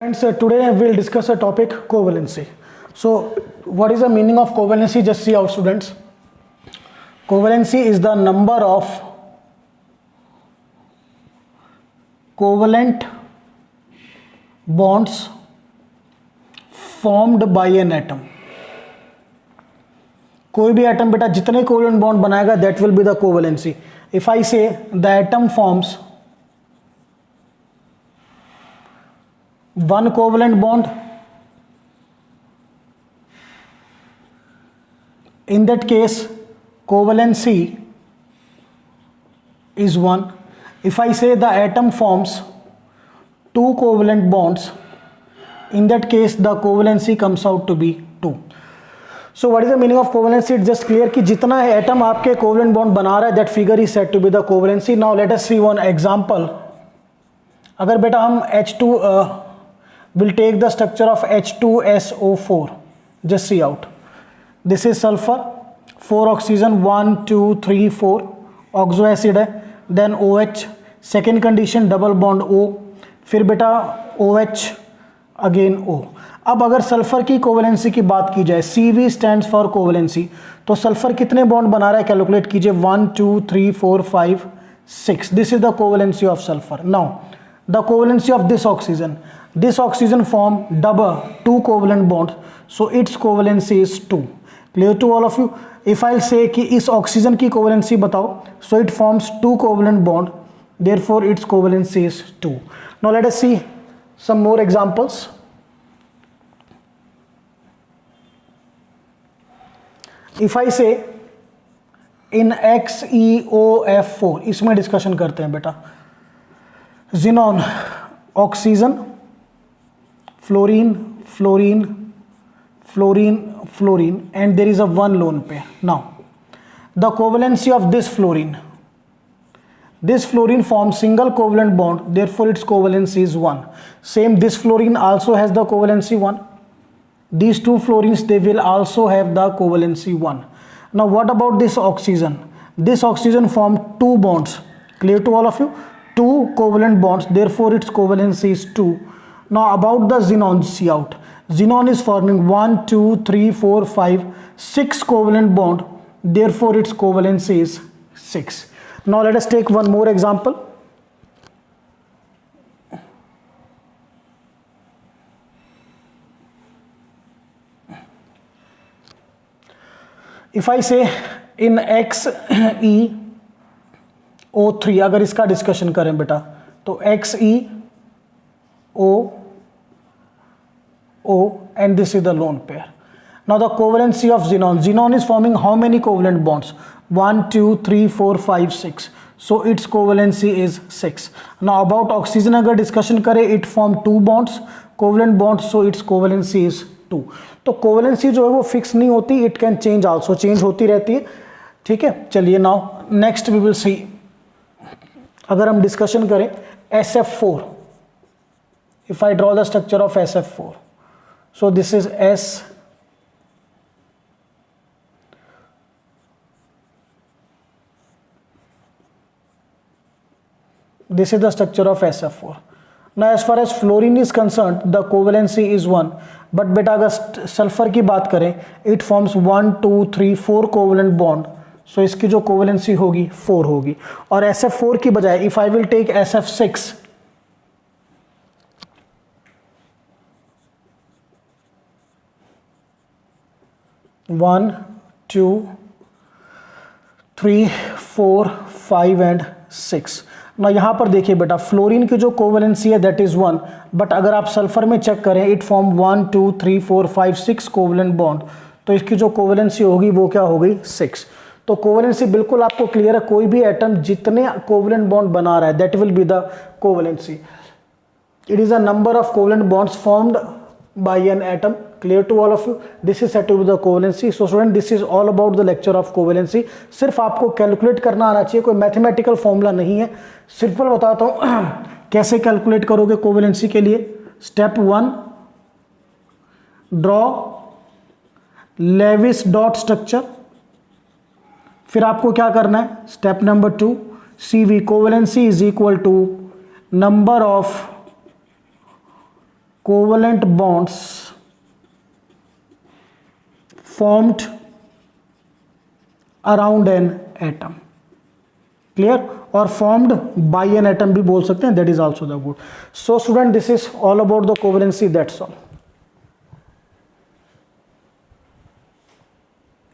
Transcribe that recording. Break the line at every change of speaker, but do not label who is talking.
Friends, today we'll discuss a topic covalency. So, what is the meaning of covalency? Just see out, students. Covalency is the number of covalent bonds formed by an atom. कोई भी atom बेटा जितने covalent bond बनाएगा that will be the covalency. If I say the atom forms one covalent bond, in that case covalency is 1. If I say the atom forms two covalent bonds, in that case the covalency comes out to be 2. So what is the meaning of covalency? It's just clear कि जितना atom आपके covalent bond बना रहा है that figure is said to be the covalency. Now let us see one example. अगर बेटा हम H2 will take the structure of H2SO4. Just see out. This is sulfur, 4 oxygen, 1 2 3 4 oxo acid है, then OH, second condition double bond O, फिर बेटा OH again O. अब अगर sulphur की कोवलेंसी की बात की जाए, CV स्टैंड्स फॉर कोवलेंसी, तो सल्फर कितने बॉन्ड बना रहा है कैलकुलेट कीजिए, 1 2 3 4 5 6. This is the covalency of sulphur. Now the covalency of this oxygen form double 2 covalent bond, so its covalency is 2. Clear to all of you? If I say कि इस ऑक्सीजन की covalency बताओ, so it forms 2 covalent bond, therefore its covalency is 2. Now let us see some more examples. If I say in XeOF4, इसमें discussion करते हैं बेटा. Xenon, oxygen, fluorine, fluorine, fluorine, fluorine, and there is a one lone pair. Now, the covalency of this fluorine forms single covalent bond, therefore its covalency is 1. Same, this fluorine also has the covalency 1. These two fluorines, they will also have the covalency 1. Now what about this oxygen? This oxygen form 2 bonds. Clear to all of you? 2 covalent bonds, therefore its covalency is 2. Now about the xenon, see out. Xenon is forming 1 2 3 4 5 6 covalent bond, therefore its covalency is 6. Now let us take one more example. If I say in XeO3, अगर इसका discussion करें बेटा, तो XeO and this is the lone pair. Now the covalency of xenon is forming how many covalent bonds? 1 2 3 4 5 6. So its covalency is 6. Now about oxygen अगर discussion करें, it form 2 bonds, covalent bonds, so its covalency is 2. तो कोवलेंसी जो है वो fix नहीं होती, it can change also, change होती रहती है. ठीक है, चलिए now next we will see. अगर हम डिस्कशन करें SF4, if I draw the structure of SF4, so this is S, this is the structure of SF4. Now as far as fluorine is concerned, the covalency is 1. But बेटा अगर sulphur की बात करें, it forms 1 2 3 4 covalent bond, सो इसकी जो कोवलेंसी होगी 4 होगी. और SF4 की बजाय if I will take SF6, one 2 3 4 5 and 6. ना यहाँ पर देखिए बेटा, फ्लोरीन की जो कोवलेंसी है दैट इज 1, बट अगर आप सल्फर में चेक करें, इट फॉर्म 1 2 3 4 5 6 कोवलेंट बॉन्ड, तो इसकी जो कोवलेंसी होगी वो क्या होगी 6. तो कोवलेंसी बिल्कुल आपको क्लियर है, कोई भी एटम जितने कोवलेंट बॉन्ड बना रहा है that will be the covalency. It is a number of covalent bonds formed by an atom. Clear to all of you? This is said to be the covalency. So student, this is all about the lecture of covalency. सिर्फ आपको calculate करना आना चाहिए, कोई mathematical formula नहीं है. Simple बताता हूँ कैसे कैलकुलेट करोगे कोवलेंसी के लिए. Step 1, draw Lewis dot structure. फिर आपको क्या करना है, step number 2, CV covalency is equal to number of covalent bonds formed around an atom. Clear? और formed by an atom भी बोल सकते हैं, that is also the good. So student, this is all about the covalency, that's all.